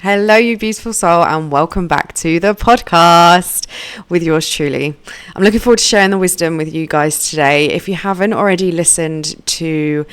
Hello, you beautiful soul, and welcome back to the podcast with yours truly. I'm looking forward to sharing the wisdom with you guys today. If you haven't already listened to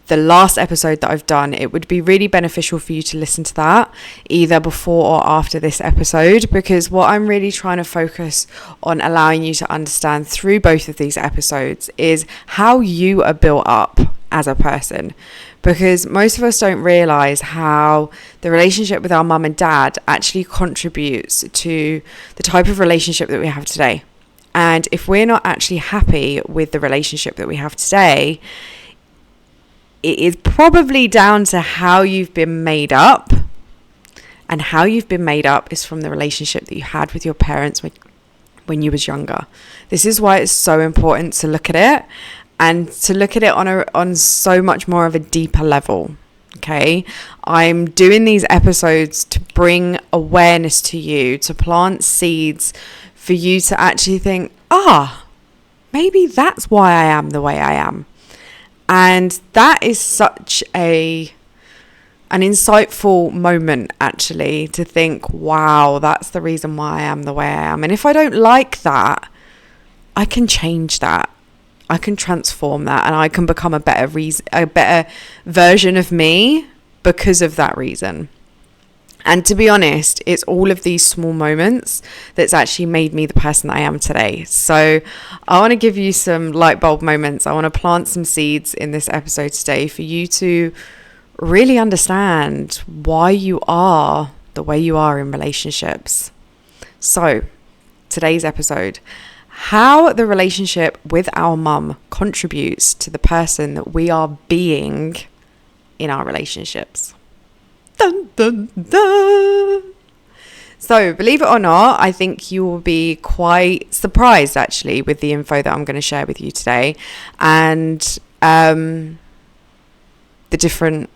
the last episode that I've done, it would be really beneficial for you to listen to that either before or after this episode, because what I'm really trying to focus on allowing you to understand through both of these episodes is how you are built up as a person. Because most of us don't realize how the relationship with our mum and dad actually contributes to the type of relationship that we have today. And if we're not actually happy with the relationship that we have today, it is probably down to how you've been made up. And how you've been made up is from the relationship that you had with your parents when you was younger. This is why it's so important to look at it. And to look at it on so much more of a deeper level, okay? I'm doing these episodes to bring awareness to you, to plant seeds for you to actually think, maybe that's why I am the way I am. And that is such an insightful moment, actually, to think, wow, that's the reason why I am the way I am. And if I don't like that, I can change that. I can transform that, and I can become a better version of me because of that reason. And to be honest, it's all of these small moments that's actually made me the person that I am today. So I want to give you some light bulb moments. I want to plant some seeds in this episode today for you to really understand why you are the way you are in relationships. So today's episode: how the relationship with our mum contributes to the person that we are being in our relationships. Dun, dun, dun. So, believe it or not, I think you will be quite surprised actually with the info that I'm going to share with you today, and the different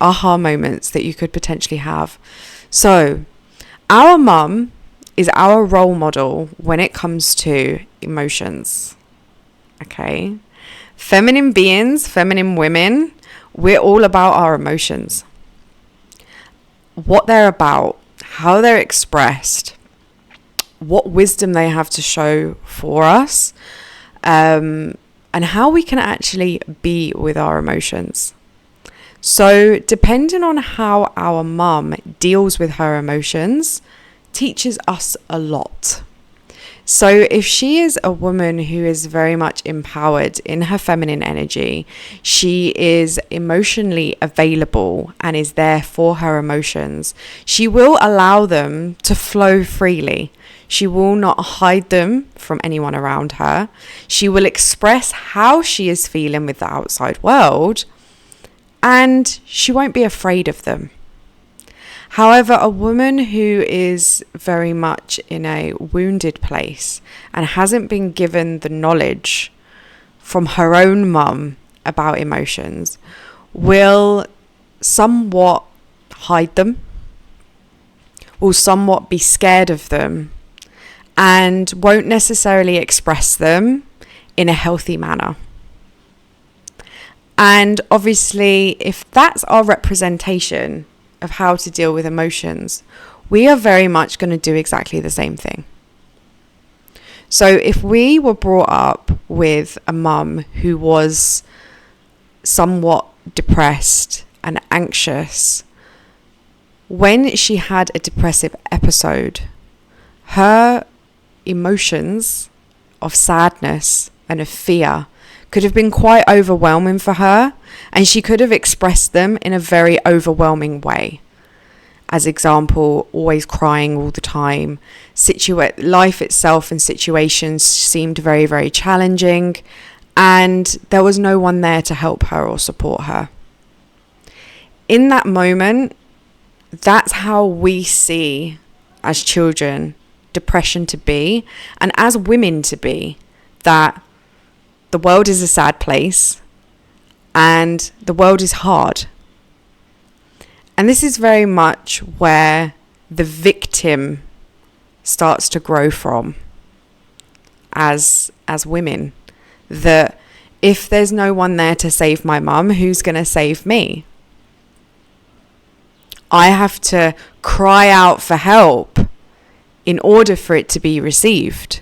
aha moments that you could potentially have. So, our mum is our role model when it comes to emotions. Okay? Feminine beings, feminine women, we're all about our emotions. What they're about, how they're expressed, what wisdom they have to show for us, and how we can actually be with our emotions. So, depending on how our mum deals with her emotions, teaches us a lot. So if she is a woman who is very much empowered in her feminine energy, she is emotionally available and is there for her emotions, she will allow them to flow freely. She will not hide them from anyone around her. She will express how she is feeling with the outside world, and she won't be afraid of them. However, a woman who is very much in a wounded place and hasn't been given the knowledge from her own mum about emotions will somewhat hide them, will somewhat be scared of them, and won't necessarily express them in a healthy manner. And obviously, if that's our representation of how to deal with emotions, we are very much going to do exactly the same thing. So if we were brought up with a mum who was somewhat depressed and anxious, when she had a depressive episode, her emotions of sadness and of fear could have been quite overwhelming for her, and she could have expressed them in a very overwhelming way. As example, always crying all the time. Life itself and situations seemed very, very challenging, and there was no one there to help her or support her. In that moment, that's how we see, as children, depression to be, and as women to be, that the world is a sad place and the world is hard. And this is very much where the victim starts to grow from as women. That if there's no one there to save my mum, who's going to save me? I have to cry out for help in order for it to be received.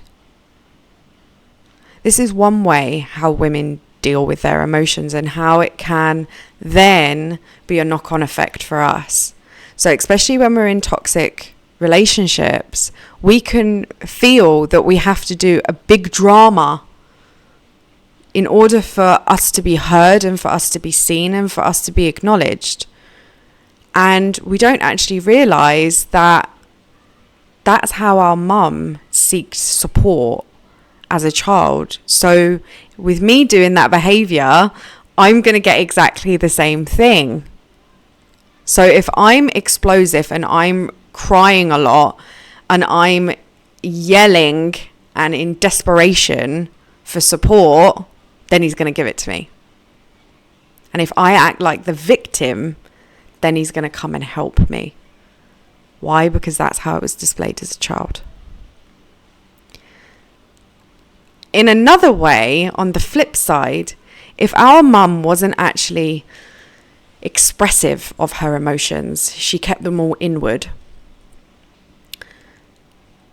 This is one way how women deal with their emotions and how it can then be a knock-on effect for us. So especially when we're in toxic relationships, we can feel that we have to do a big drama in order for us to be heard and for us to be seen and for us to be acknowledged. And we don't actually realize that that's how our mum seeks support as a child. So with me doing that behavior, I'm going to get exactly the same thing. So if I'm explosive and I'm crying a lot and I'm yelling and in desperation for support, then he's going to give it to me. And if I act like the victim, then he's going to come and help me. Why? Because that's how it was displayed as a child. In another way, on the flip side, if our mum wasn't actually expressive of her emotions, she kept them all inward.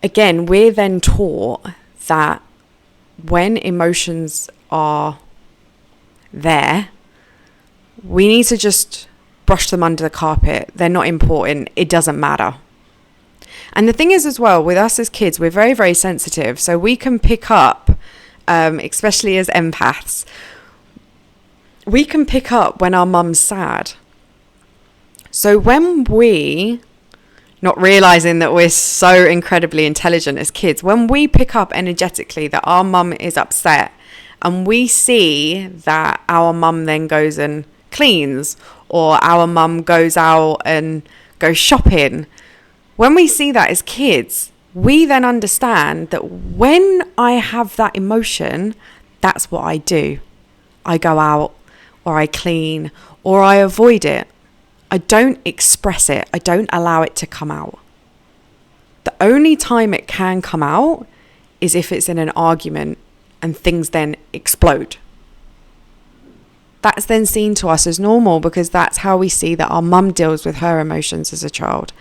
Again, we're then taught that when emotions are there, we need to just brush them under the carpet. They're not important. It doesn't matter. And the thing is as well, with us as kids, we're very, very sensitive. So we can pick up, especially as empaths, we can pick up when our mum's sad. So when we, not realizing that we're so incredibly intelligent as kids, when we pick up energetically that our mum is upset and we see that our mum then goes and cleans or our mum goes out and goes shopping, when we see that as kids, we then understand that when I have that emotion, that's what I do. I go out or I clean or I avoid it. I don't express it. I don't allow it to come out. The only time it can come out is if it's in an argument and things then explode. That's then seen to us as normal because that's how we see that our mum deals with her emotions as a child.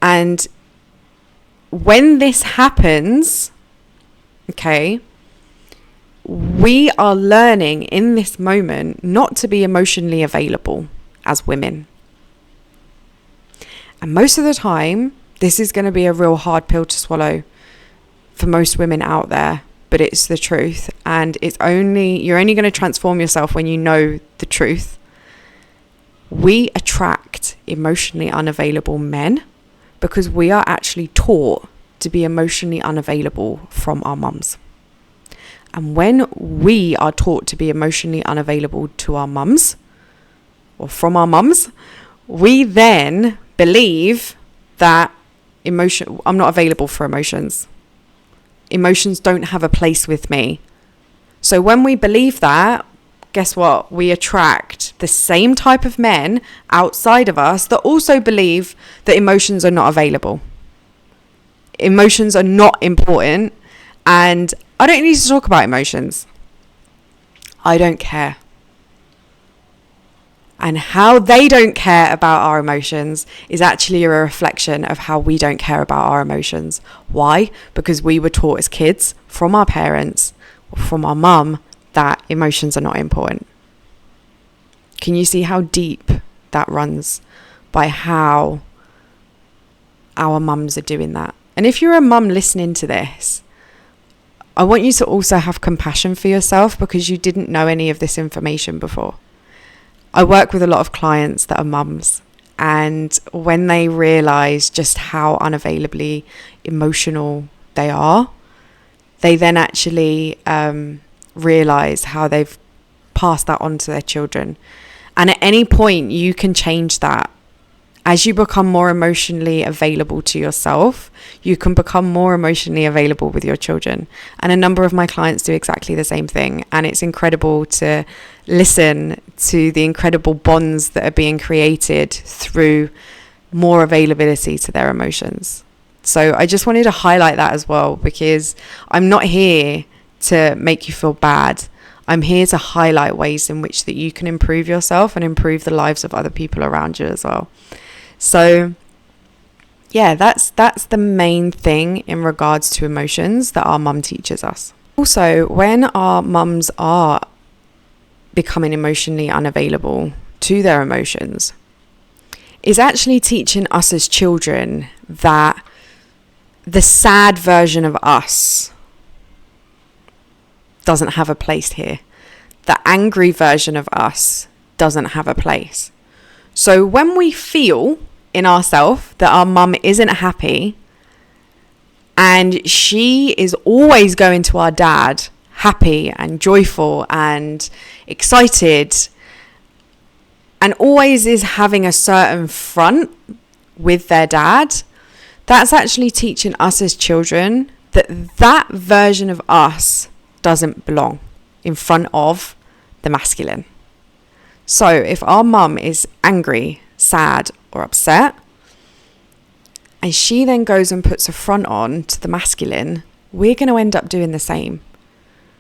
And when this happens, okay, we are learning in this moment not to be emotionally available as women. And most of the time, this is going to be a real hard pill to swallow for most women out there, but it's the truth. And you're only going to transform yourself when you know the truth. We attract emotionally unavailable men because we are actually taught to be emotionally unavailable from our mums. And when we are taught to be emotionally unavailable to our mums or from our mums, we then believe that I'm not available for emotions. Emotions don't have a place with me. So when we believe that, guess what? We attract the same type of men outside of us that also believe that emotions are not available. Emotions are not important, and I don't need to talk about emotions. I don't care. And how they don't care about our emotions is actually a reflection of how we don't care about our emotions. Why? Because we were taught as kids from our parents or from our mum that emotions are not important. Can you see how deep that runs by how our mums are doing that? And if you're a mum listening to this, I want you to also have compassion for yourself because you didn't know any of this information before. I work with a lot of clients that are mums, and when they realize just how unavailably emotional they are, they then actually realize how they've passed that on to their children. And at any point you can change that. As you become more emotionally available to yourself, you can become more emotionally available with your children. And a number of my clients do exactly the same thing. And it's incredible to listen to the incredible bonds that are being created through more availability to their emotions. So I just wanted to highlight that as well, because I'm not here to make you feel bad. I'm here to highlight ways in which that you can improve yourself and improve the lives of other people around you as well. So yeah, that's the main thing in regards to emotions that our mum teaches us. Also, when our mums are becoming emotionally unavailable to their emotions, is actually teaching us as children that the sad version of us doesn't have a place here. The angry version of us doesn't have a place. So when we feel in ourselves that our mum isn't happy, and she is always going to our dad happy and joyful and excited, and always is having a certain front with their dad, that's actually teaching us as children that that version of us doesn't belong in front of the masculine. So if our mum is angry, sad, or upset, and she then goes and puts a front on to the masculine, we're going to end up doing the same,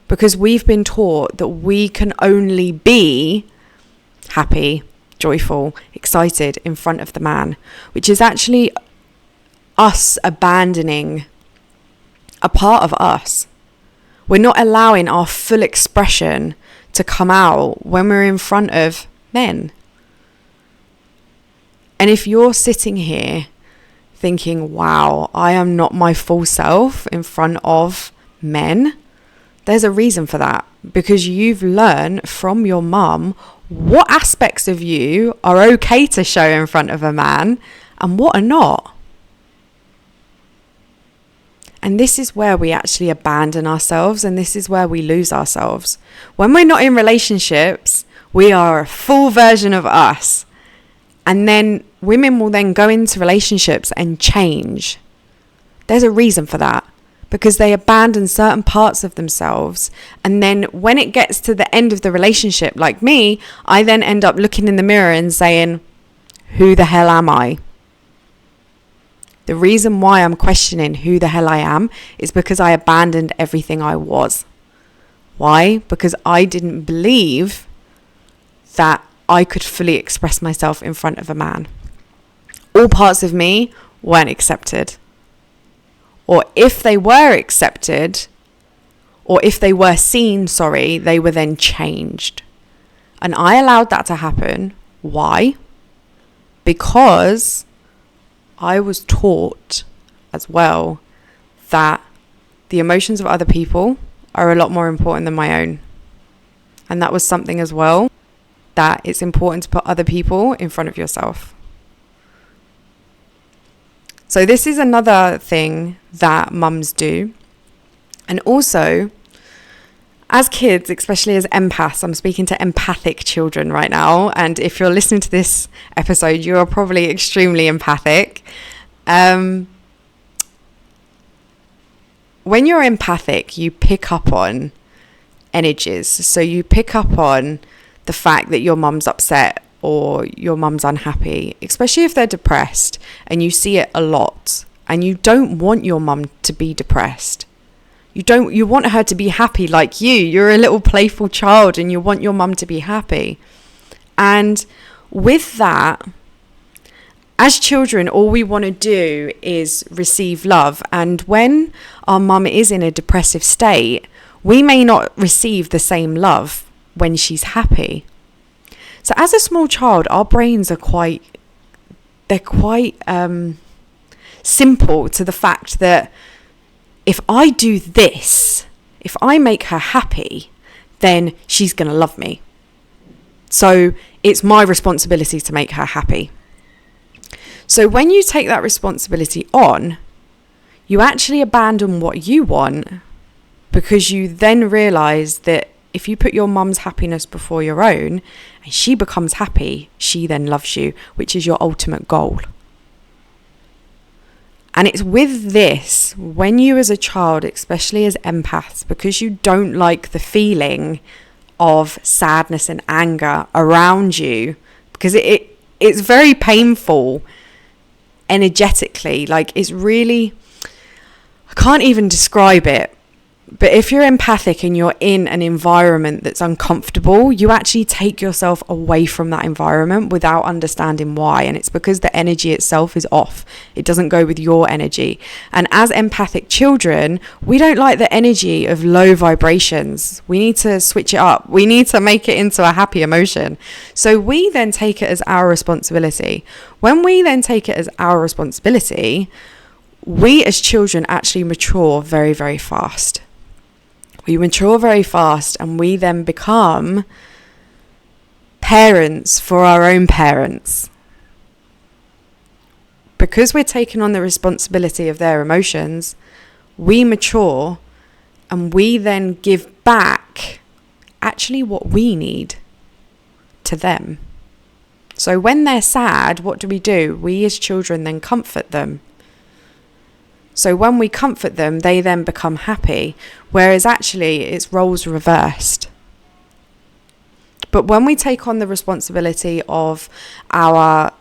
because we've been taught that we can only be happy, joyful, excited in front of the man, which is actually us abandoning a part of us. We're not allowing our full expression to come out when we're in front of men. And if you're sitting here thinking, wow, I am not my full self in front of men, there's a reason for that, because you've learned from your mum what aspects of you are okay to show in front of a man and what are not. And this is where we actually abandon ourselves, and this is where we lose ourselves. When we're not in relationships, we are a full version of us. And then women will then go into relationships and change. There's a reason for that, because they abandon certain parts of themselves. And then when it gets to the end of the relationship, like me, I then end up looking in the mirror and saying, who the hell am I? The reason why I'm questioning who the hell I am is because I abandoned everything I was. Why? Because I didn't believe that I could fully express myself in front of a man. All parts of me weren't accepted. Or if they were accepted, or if they were seen, they were then changed. And I allowed that to happen. Why? Because I was taught as well that the emotions of other people are a lot more important than my own. And that was something as well, that it's important to put other people in front of yourself. So this is another thing that mums do. And also, as kids, especially as empaths, I'm speaking to empathic children right now. And if you're listening to this episode, you are probably extremely empathic. When you're empathic, you pick up on energies. So you pick up on the fact that your mum's upset or your mum's unhappy, especially if they're depressed, and you see it a lot. And you don't want your mum to be depressed. You want her to be happy like you. You're a little playful child and you want your mum to be happy. And with that, as children, all we want to do is receive love. And when our mum is in a depressive state, we may not receive the same love when she's happy. So as a small child, our brains are quite simple to the fact that if I do this, if I make her happy, then she's going to love me. So it's my responsibility to make her happy. So when you take that responsibility on, you actually abandon what you want, because you then realize that if you put your mum's happiness before your own and she becomes happy, she then loves you, which is your ultimate goal. And it's with this, when you as a child, especially as empaths, because you don't like the feeling of sadness and anger around you, because it's very painful energetically. Like, it's really, I can't even describe it, But if you're empathic and you're in an environment that's uncomfortable, you actually take yourself away from that environment without understanding why. And it's because the energy itself is off. It doesn't go with your energy. And as empathic children, we don't like the energy of low vibrations. We need to switch it up. We need to make it into a happy emotion. So we then take it as our responsibility. When we then take it as our responsibility, we as children actually mature very, very fast. We mature very fast, and we then become parents for our own parents. Because we're taking on the responsibility of their emotions, we mature, and we then give back actually what we need to them. So when they're sad, what do? We as children then comfort them. So when we comfort them, they then become happy, whereas actually it's roles reversed. But when we take on the responsibility of our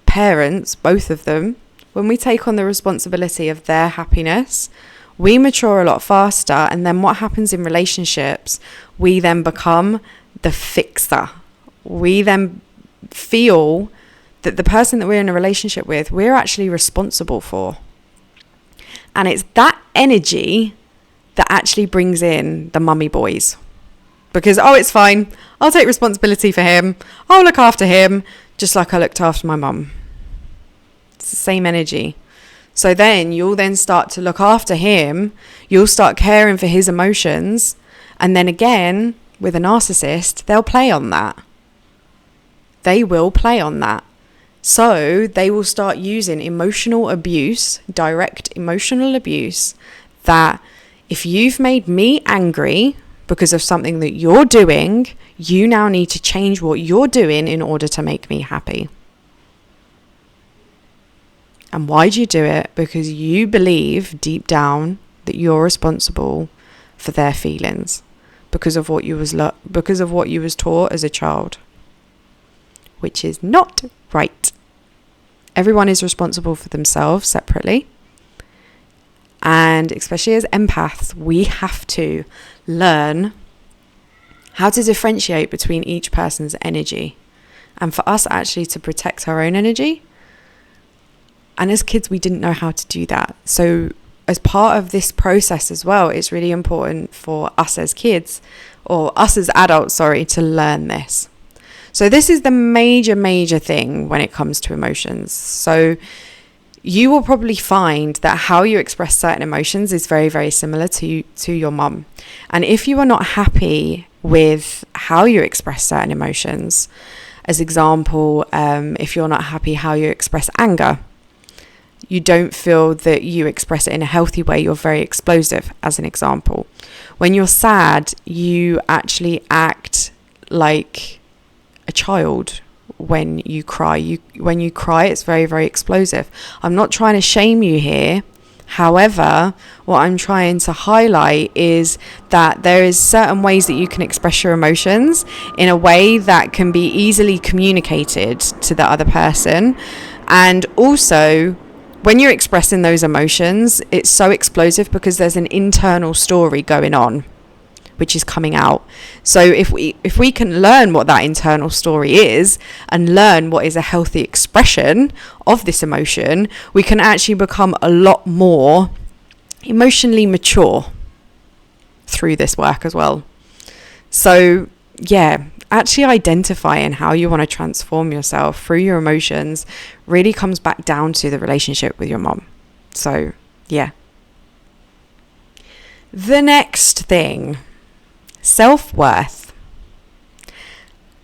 parents, both of them, when we take on the responsibility of their happiness, we mature a lot faster. And then what happens in relationships? We then become the fixer. We then feel that the person that we're in a relationship with, we're actually responsible for. And it's that energy that actually brings in the mummy boys. Because, it's fine. I'll take responsibility for him. I'll look after him just like I looked after my mum. It's the same energy. So then you'll then start to look after him. You'll start caring for his emotions. And then again, with a narcissist, they'll play on that. They will play on that. So they will start using emotional abuse, direct emotional abuse, that if you've made me angry because of something that you're doing, you now need to change what you're doing in order to make me happy. And why do you do it? Because you believe deep down that you're responsible for their feelings because of what you was taught as a child, which is not right. Everyone is responsible for themselves separately. And especially as empaths, we have to learn how to differentiate between each person's energy. And for us actually to protect our own energy. And as kids, we didn't know how to do that. So as part of this process as well, it's really important for us as kids, or us as adults, to learn this. So this is the major thing when it comes to emotions. So you will probably find that how you express certain emotions is very, very similar to your mum. And if you are not happy with how you express certain emotions, as example, if you're not happy how you express anger, you don't feel that you express it in a healthy way, you're very explosive, as an example. When you're sad, you actually act like a child when you cry. When you cry, it's very, very explosive. I'm not trying to shame you here. However, what I'm trying to highlight is that there is certain ways that you can express your emotions in a way that can be easily communicated to the other person. And also, when you're expressing those emotions, it's so explosive because there's an internal story going on, which is coming out. So if we can learn what that internal story is and learn what is a healthy expression of this emotion, we can actually become a lot more emotionally mature through this work as well. So actually identifying how you want to transform yourself through your emotions really comes back down to the relationship with your mom. So the next thing, self-worth.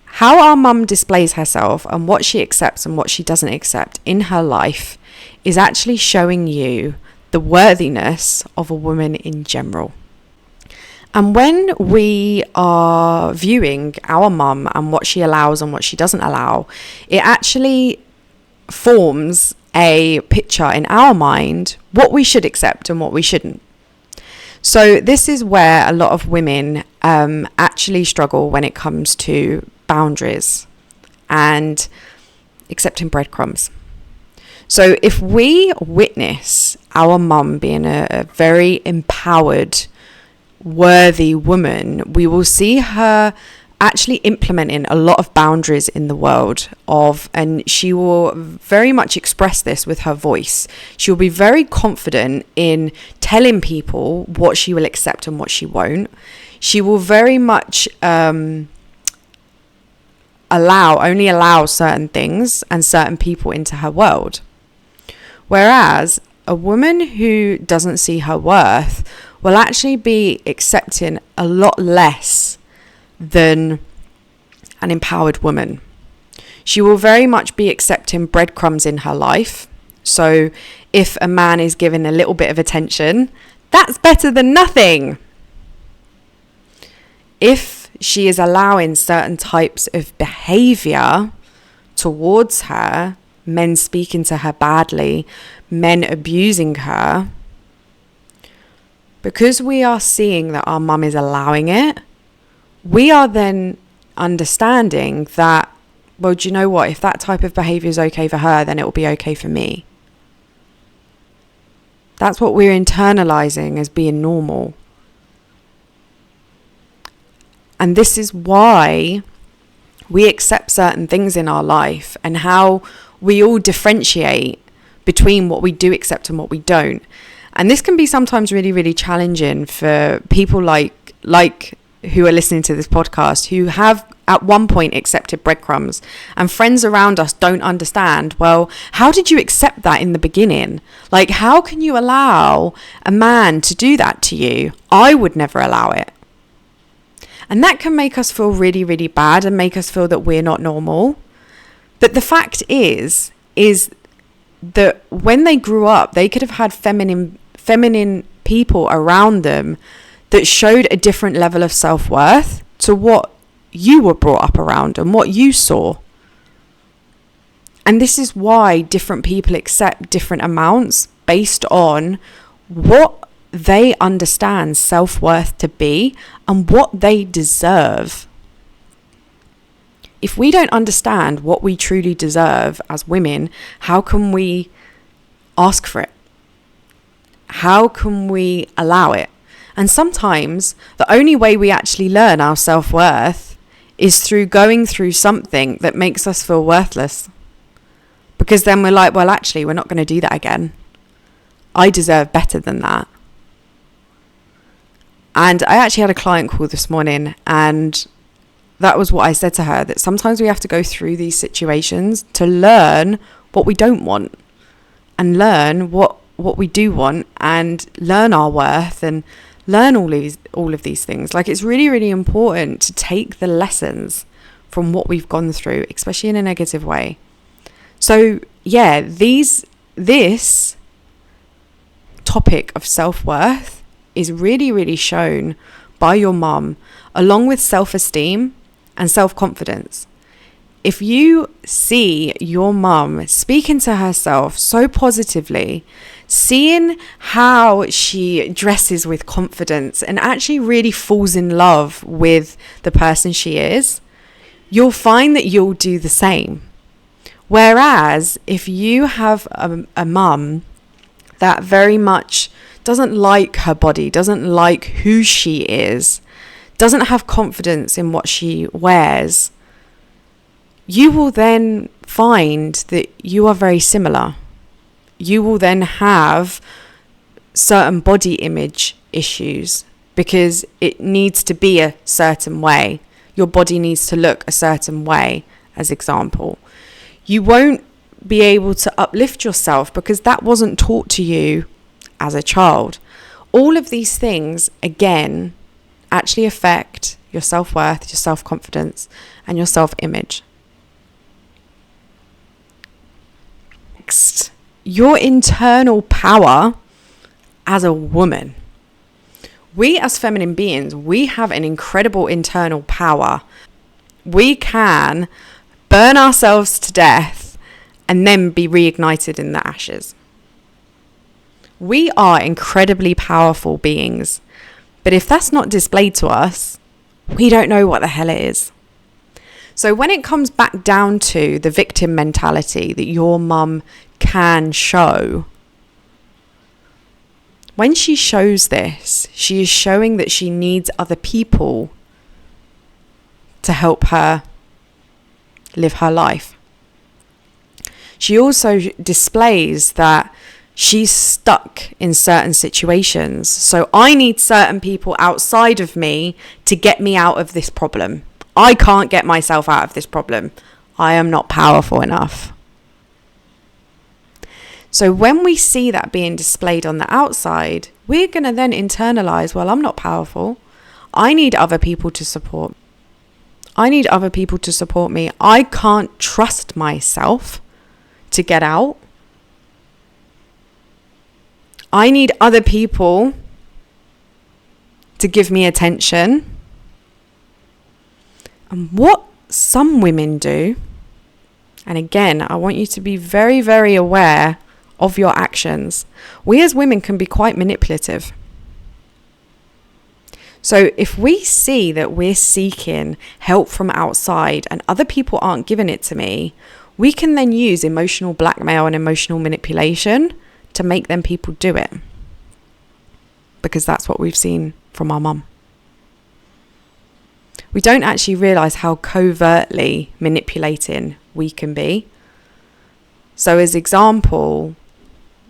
How our mum displays herself and what she accepts and what she doesn't accept in her life is actually showing you the worthiness of a woman in general. And when we are viewing our mum and what she allows and what she doesn't allow, it actually forms a picture in our mind what we should accept and what we shouldn't. So this is where a lot of women actually struggle when it comes to boundaries and accepting breadcrumbs. So if we witness our mum being a very empowered worthy woman, we will see her actually implementing a lot of boundaries in the world and she will very much express this with her voice. She'll be very confident in telling people what she will accept and what she won't. She will very much only allow certain things and certain people into her world. Whereas a woman who doesn't see her worth will actually be accepting a lot less than an empowered woman. She will very much be accepting breadcrumbs in her life. So if a man is giving a little bit of attention, that's better than nothing. If she is allowing certain types of behavior towards her, men speaking to her badly, men abusing her, because we are seeing that our mum is allowing it, we are then understanding that, well, do you know what? If that type of behavior is okay for her, then it will be okay for me. That's what we're internalizing as being normal. And this is why we accept certain things in our life and how we all differentiate between what we do accept and what we don't. And this can be sometimes really, really challenging for people like who are listening to this podcast, who have at one point accepted breadcrumbs, and friends around us don't understand, well, how did you accept that in the beginning? Like, how can you allow a man to do that to you? I would never allow it. And that can make us feel really, really bad and make us feel that we're not normal. But the fact is that when they grew up, they could have had feminine people around them that showed a different level of self-worth to what you were brought up around and what you saw. And this is why different people accept different amounts based on what they understand self-worth to be and what they deserve. If we don't understand what we truly deserve as women, how can we ask for it? How can we allow it? And sometimes the only way we actually learn our self-worth is through going through something that makes us feel worthless. Because then we're like, well, actually, we're not going to do that again. I deserve better than that. And I actually had a client call this morning, and that was what I said to her, that sometimes we have to go through these situations to learn what we don't want and learn what we do want and learn our worth and learn all of these things. Like, it's really, really important to take the lessons from what we've gone through, especially in a negative way. So yeah, this topic of self-worth is really, really shown by your mum, along with self-esteem and self-confidence. If you see your mum speaking to herself so positively, seeing how she dresses with confidence and actually really falls in love with the person she is, you'll find that you'll do the same. Whereas if you have a mum that very much doesn't like her body, doesn't like who she is, doesn't have confidence in what she wears, you will then find that you are very similar. You will then have certain body image issues because it needs to be a certain way. Your body needs to look a certain way, as example. You won't be able to uplift yourself because that wasn't taught to you as a child. All of these things, again, actually affect your self-worth, your self-confidence, and your self-image. Next, your internal power as a woman. We as feminine beings, we have an incredible internal power. We can burn ourselves to death and then be reignited in the ashes. We are incredibly powerful beings, but if that's not displayed to us, we don't know what the hell it is. So when it comes back down to the victim mentality that your mum can show, When she shows this, she is showing that she needs other people to help her live her life. She also displays that she's stuck in certain situations. So I need certain people outside of me to get me out of this problem. I can't get myself out of this problem. I am not powerful enough. So when we see that being displayed on the outside, we're going to then internalize, well, I'm not powerful. I need other people to support. I need other people to support me. I can't trust myself to get out. I need other people to give me attention. And what some women do, and again, I want you to be very, very aware of your actions. We as women can be quite manipulative. So if we see that we're seeking help from outside and other people aren't giving it to me, we can then use emotional blackmail and emotional manipulation to make them people do it. Because that's what we've seen from our mum. We don't actually realise how covertly manipulating we can be. So as example,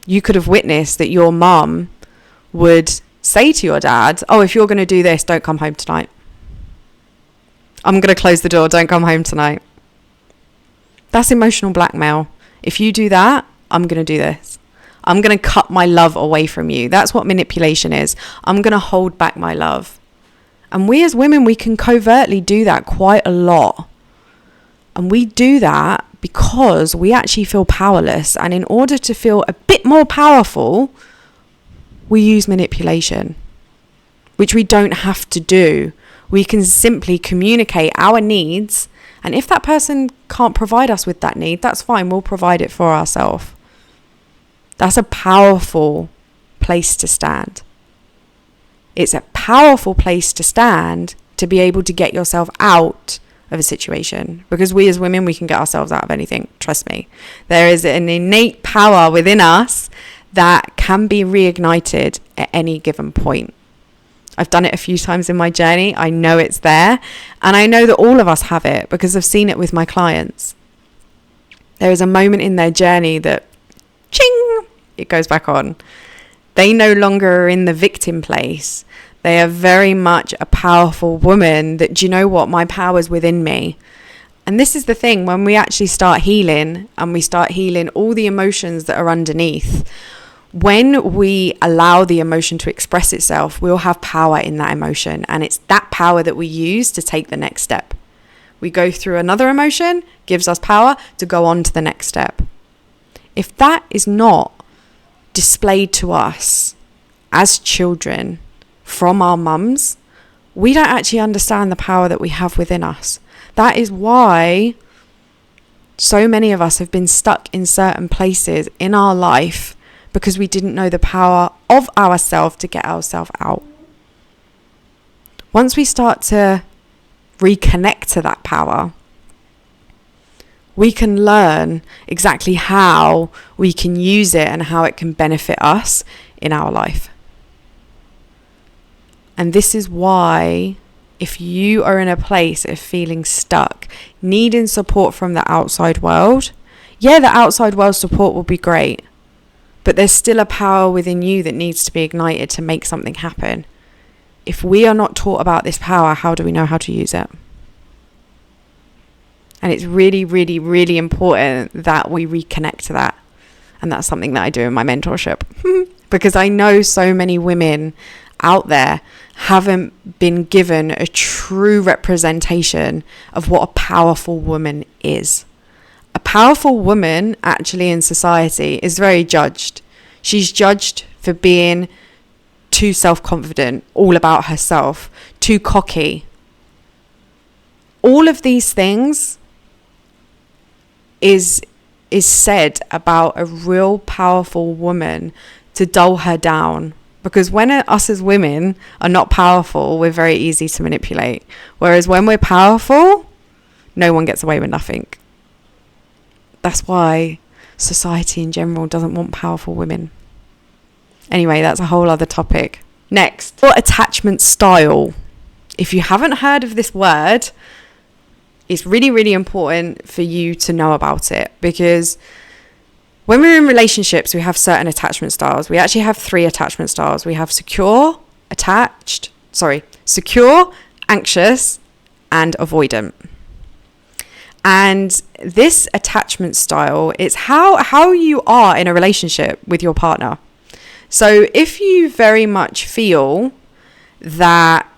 you could have witnessed that your mum would say to your dad, oh, if you're going to do this, don't come home tonight. I'm going to close the door, don't come home tonight. That's emotional blackmail. If you do that, I'm going to do this. I'm going to cut my love away from you. That's what manipulation is. I'm going to hold back my love. And we as women, we can covertly do that quite a lot. And we do that because we actually feel powerless. And in order to feel a bit more powerful, we use manipulation, which we don't have to do. We can simply communicate our needs. And if that person can't provide us with that need, that's fine. We'll provide it for ourselves. That's a powerful place to stand. It's a powerful place to stand to be able to get yourself out of a situation, because we as women, we can get ourselves out of anything. Trust me. There is an innate power within us that can be reignited at any given point. I've done it a few times in my journey. I know it's there, and I know that all of us have it because I've seen it with my clients. There is a moment in their journey that ching, it goes back on. They no longer are in the victim place. They are very much a powerful woman that, do you know what? My power's within me. And this is the thing, when we actually start healing and we start healing all the emotions that are underneath, when we allow the emotion to express itself, we'll have power in that emotion. And it's that power that we use to take the next step. We go through another emotion, gives us power to go on to the next step. If that is not displayed to us as children from our mums, we don't actually understand the power that we have within us. That is why so many of us have been stuck in certain places in our life, because we didn't know the power of ourselves to get ourselves out. Once we start to reconnect to that power, we can learn exactly how we can use it and how it can benefit us in our life. And this is why, if you are in a place of feeling stuck, needing support from the outside world, yeah, the outside world support will be great, but there's still a power within you that needs to be ignited to make something happen. If we are not taught about this power, how do we know how to use it? And it's really, really, really important that we reconnect to that. And that's something that I do in my mentorship. Because I know so many women out there haven't been given a true representation of what a powerful woman is. A powerful woman, actually, in society is very judged. She's judged for being too self-confident, all about herself, too cocky. All of these things is said about a real powerful woman to dull her down. Because when us as women are not powerful, we're very easy to manipulate. Whereas when we're powerful, no one gets away with nothing. That's why society in general doesn't want powerful women. Anyway, that's a whole other topic. Next, what attachment style? If you haven't heard of this word, it's really, really important for you to know about it, because when we're in relationships, we have certain attachment styles. We actually have 3 attachment styles. We have secure, anxious, and avoidant. And this attachment style is how you are in a relationship with your partner. So if you very much feel that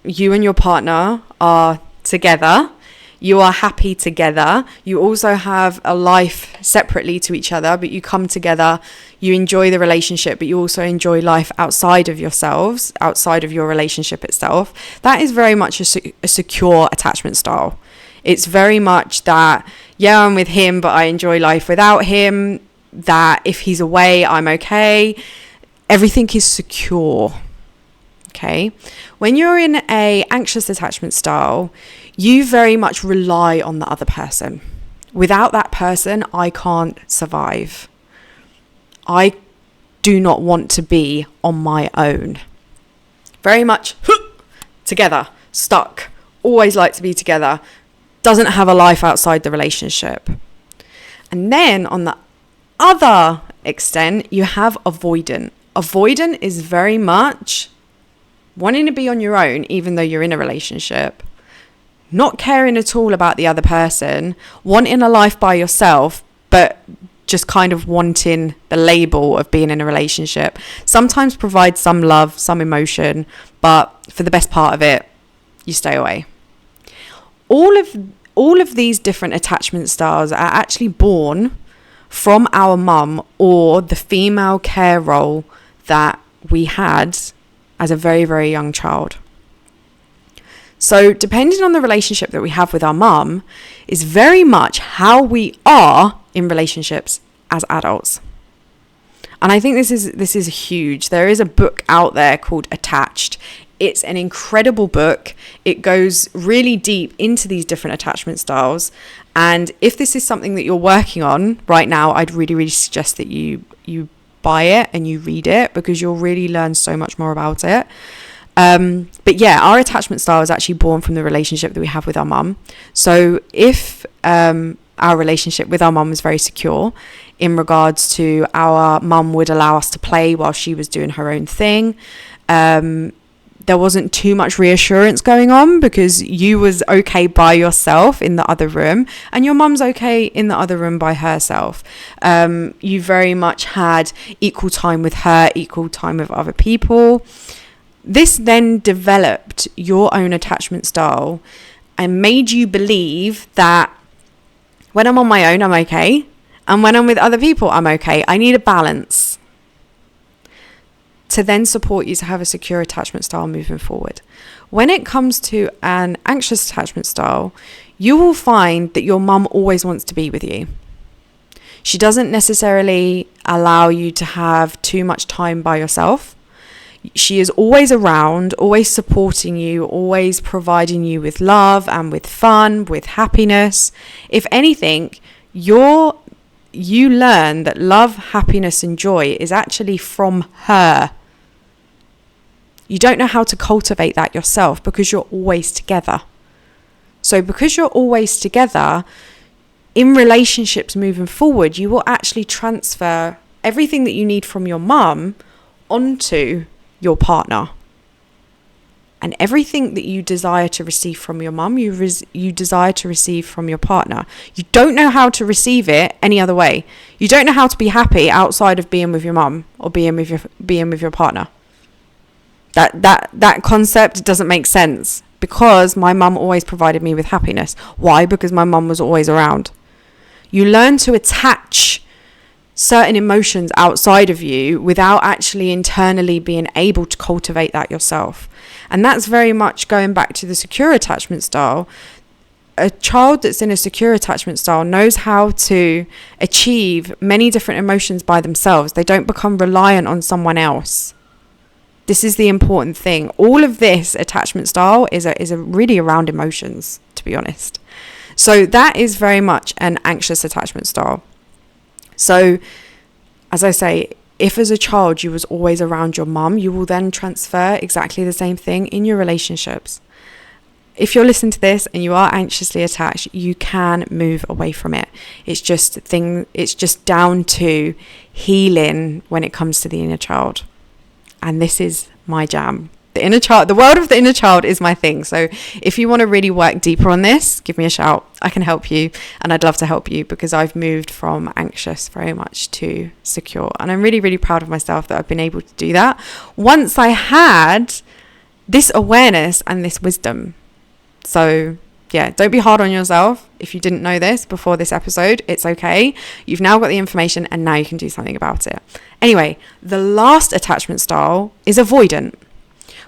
you and your partner are together, you are happy together, you also have a life separately to each other, but you come together, you enjoy the relationship, but you also enjoy life outside of yourselves, outside of your relationship itself, that is very much a secure attachment style. It's very much that, yeah, I'm with him, but I enjoy life without him, that if he's away, I'm okay. Everything is secure. Okay. When you're in a anxious attachment style, you very much rely on the other person. Without that person, I can't survive. I do not want to be on my own. Very much together, stuck, always like to be together, doesn't have a life outside the relationship. And then on the other extent, you have avoidant. Avoidant is very much wanting to be on your own, even though you're in a relationship, not caring at all about the other person, wanting a life by yourself, but just kind of wanting the label of being in a relationship. Sometimes provide some love, some emotion, but for the best part of it, you stay away. All of these different attachment styles are actually born from our mum or the female care role that we had as a very, very young child. So depending on the relationship that we have with our mum is very much how we are in relationships as adults. And I think this is huge. There is a book out there called Attached. It's an incredible book. It goes really deep into these different attachment styles. And if this is something that you're working on right now, I'd really, really suggest that you buy it and you read it, because you'll really learn so much more about it. But yeah, our attachment style is actually born from the relationship that we have with our mum. So if our relationship with our mum is very secure in regards to our mum would allow us to play while she was doing her own thing, there wasn't too much reassurance going on because you was okay by yourself in the other room and your mum's okay in the other room by herself. You very much had equal time with her, equal time with other people. This then developed your own attachment style and made you believe that when I'm on my own, I'm okay. And when I'm with other people, I'm okay. I need a balance to then support you to have a secure attachment style moving forward. When it comes to an anxious attachment style, you will find that your mum always wants to be with you. She doesn't necessarily allow you to have too much time by yourself. She is always around, always supporting you, always providing you with love and with fun, with happiness. If anything, you learn that love, happiness and joy is actually from her. You don't know how to cultivate that yourself because you're always together. So because you're always together, in relationships moving forward, you will actually transfer everything that you need from your mum onto your partner. And everything that you desire to receive from your mum, you desire to receive from your partner. You don't know how to receive it any other way. You don't know how to be happy outside of being with your mum or being with your partner. That concept doesn't make sense because my mum always provided me with happiness. Why? Because my mum was always around. You learn to attach certain emotions outside of you without actually internally being able to cultivate that yourself. And that's very much going back to the secure attachment style. A child that's in a secure attachment style knows how to achieve many different emotions by themselves. They don't become reliant on someone else. This is the important thing. All of this attachment style is a really around emotions, to be honest. So that is very much an anxious attachment style. So, as I say, if as a child you was always around your mum, you will then transfer exactly the same thing in your relationships. If you're listening to this and you are anxiously attached, you can move away from it. It's just down to healing when it comes to the inner child. And this is my jam. The inner child, the world of the inner child is my thing. So if you want to really work deeper on this, give me a shout. I can help you, and I'd love to help you, because I've moved from anxious very much to secure. And I'm really, really proud of myself that I've been able to do that once I had this awareness and this wisdom. So yeah, don't be hard on yourself. If you didn't know this before this episode, it's okay. You've now got the information, and now you can do something about it. Anyway, the last attachment style is avoidant,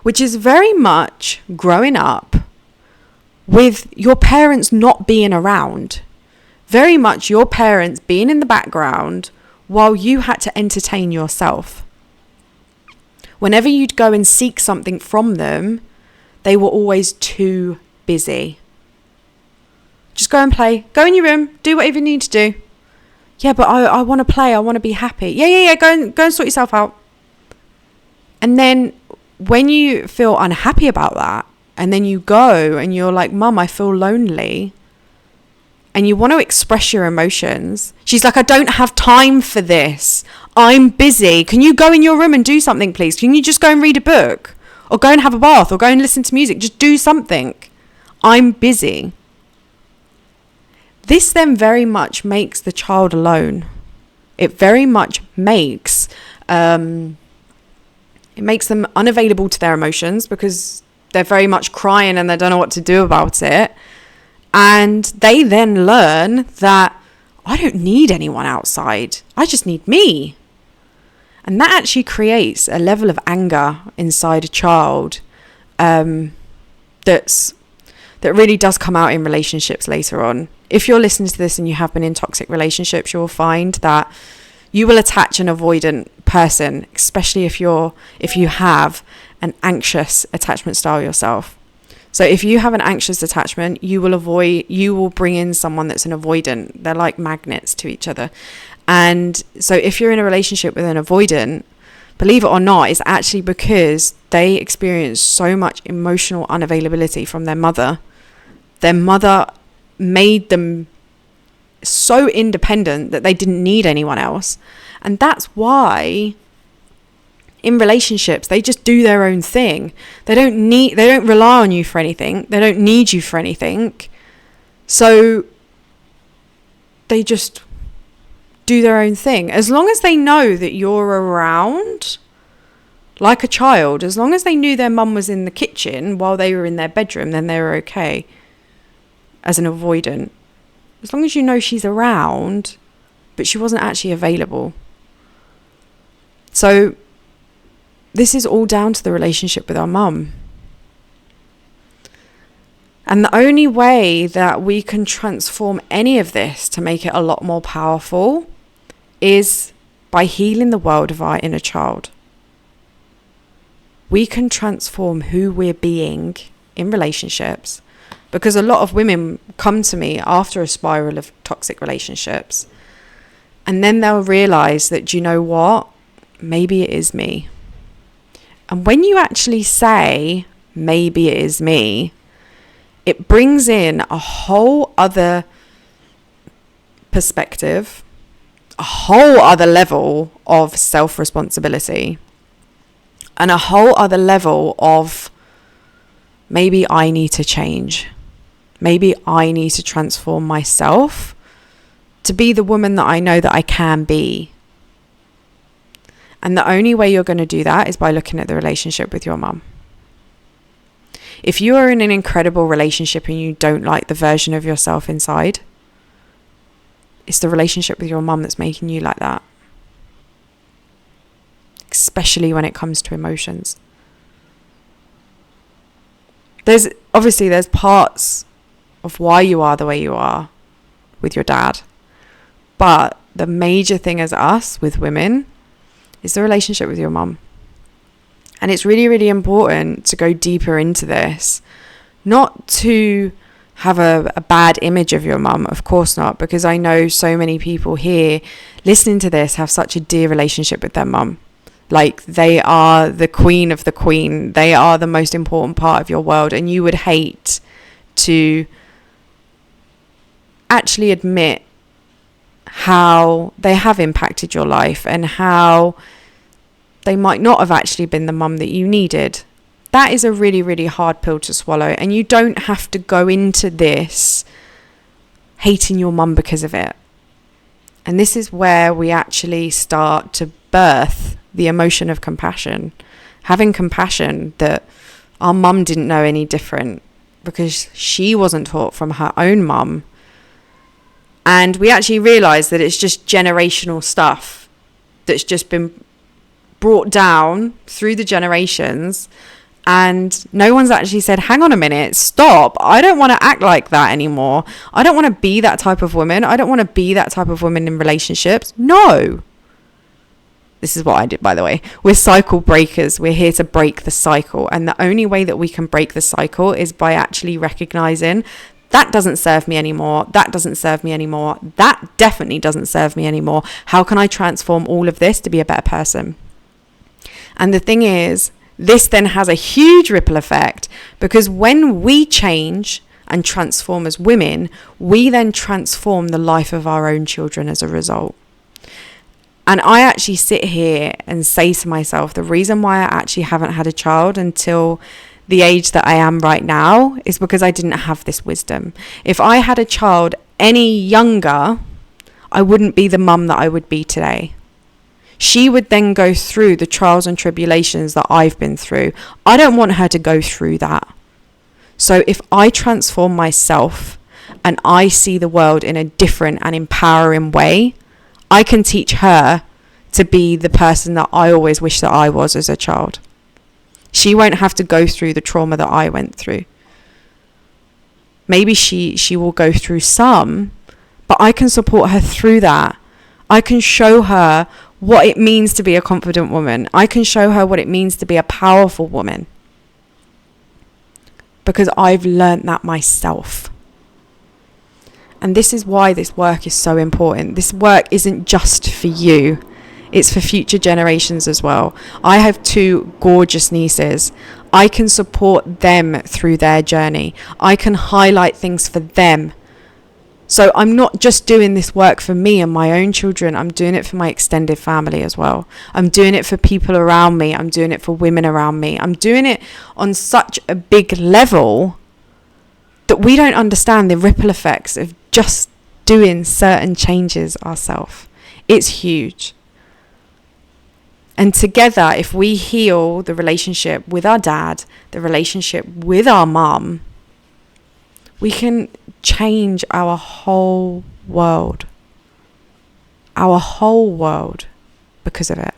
which is very much growing up with your parents not being around. Very much your parents being in the background while you had to entertain yourself. Whenever you'd go and seek something from them, they were always too busy. Just go and play. Go in your room. Do whatever you need to do. Yeah, but I want to play. I want to be happy. Yeah. Go and sort yourself out. And then when you feel unhappy about that, and then you go and you're like, Mum, I feel lonely, and you want to express your emotions, she's like, I don't have time for this. I'm busy. Can you go in your room and do something, please? Can you just go and read a book? Or go and have a bath? Or go and listen to music? Just do something. I'm busy. This then very much makes the child alone. It very much makes them unavailable to their emotions, because they're very much crying and they don't know what to do about it. And they then learn that I don't need anyone outside. I just need me. And that actually creates a level of anger inside a child that really does come out in relationships later on. If you're listening to this and you have been in toxic relationships, you'll find that you will attach an avoidant person, especially if you have an anxious attachment style yourself. So if you have an anxious attachment, you will bring in someone that's an avoidant. They're like magnets to each other. And so if you're in a relationship with an avoidant, believe it or not, it's actually because they experience so much emotional unavailability from their mother. Their mother made them so independent that they didn't need anyone else. And that's why in relationships, they just do their own thing. They don't rely on you for anything. They don't need you for anything. So they just do their own thing. As long as they know that you're around, like a child, as long as they knew their mum was in the kitchen while they were in their bedroom, then they were okay as an avoidant. As long as you know she's around, but she wasn't actually available. So this is all down to the relationship with our mum. And the only way that we can transform any of this to make it a lot more powerful is by healing the world of our inner child. We can transform who we're being in relationships, because a lot of women come to me after a spiral of toxic relationships, and then they'll realize that, do you know what? Maybe it is me. And when you actually say, maybe it is me, it brings in a whole other perspective, a whole other level of self-responsibility, and a whole other level of maybe I need to change. Maybe I need to transform myself to be the woman that I know that I can be. And the only way you're going to do that is by looking at the relationship with your mum. If you are in an incredible relationship and you don't like the version of yourself inside, it's the relationship with your mum that's making you like that. Especially when it comes to emotions. There's parts of why you are the way you are with your dad. But the major thing as us, with women, is the relationship with your mum. And it's really, really important to go deeper into this. Not to have a bad image of your mum. Of course not, because I know so many people here listening to this have such a dear relationship with their mum. Like, they are the queen of the queen. They are the most important part of your world, and you would hate to actually admit how they have impacted your life and how they might not have actually been the mum that you needed. That is a really, really hard pill to swallow, and you don't have to go into this hating your mum because of it. And this is where we actually start to birth the emotion of compassion. Having compassion that our mum didn't know any different because she wasn't taught from her own mum. And we actually realise that it's just generational stuff that's just been brought down through the generations, and no one's actually said, hang on a minute, stop, I don't want to act like that anymore. I don't want to be that type of woman. I don't want to be that type of woman in relationships. No. This is what I did, by the way. We're cycle breakers. We're here to break the cycle. And the only way that we can break the cycle is by actually recognising that doesn't serve me anymore. That doesn't serve me anymore. That definitely doesn't serve me anymore. How can I transform all of this to be a better person? And the thing is, this then has a huge ripple effect, because when we change and transform as women, we then transform the life of our own children as a result. And I actually sit here and say to myself, the reason why I actually haven't had a child until the age that I am right now is because I didn't have this wisdom. If I had a child any younger, I wouldn't be the mum that I would be today. She would then go through the trials and tribulations that I've been through. I don't want her to go through that. So if I transform myself and I see the world in a different and empowering way, I can teach her to be the person that I always wish that I was as a child. She won't have to go through the trauma that I went through. Maybe she will go through some, but I can support her through that. I can show her what it means to be a confident woman. I can show her what it means to be a powerful woman, because I've learnt that myself. And this is why this work is so important. This work isn't just for you. It's for future generations as well. I have 2 gorgeous nieces. I can support them through their journey. I can highlight things for them. So I'm not just doing this work for me and my own children. I'm doing it for my extended family as well. I'm doing it for people around me. I'm doing it for women around me. I'm doing it on such a big level that we don't understand the ripple effects of just doing certain changes ourselves. It's huge. And together, if we heal the relationship with our dad, the relationship with our mum, we can change our whole world. Our whole world because of it.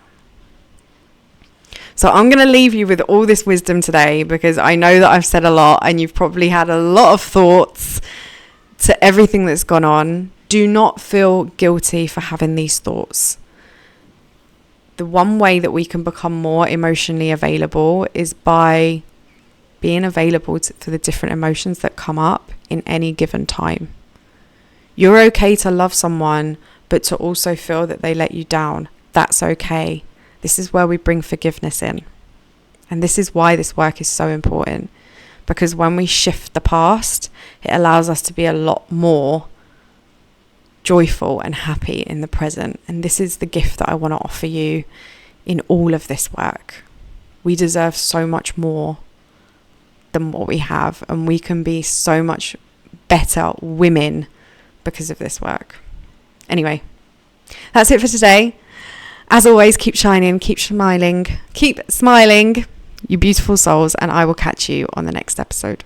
So I'm going to leave you with all this wisdom today, because I know that I've said a lot and you've probably had a lot of thoughts to everything that's gone on. Do not feel guilty for having these thoughts. The one way that we can become more emotionally available is by being available for the different emotions that come up in any given time. You're okay to love someone, but to also feel that they let you down. That's okay. This is where we bring forgiveness in. And this is why this work is so important. Because when we shift the past, it allows us to be a lot more joyful and happy in the present. And this is the gift that I want to offer you in all of this work. We deserve so much more than what we have, and we can be so much better women because of this work. Anyway, that's it for today. As always, keep shining, keep smiling, you beautiful souls, and I will catch you on the next episode.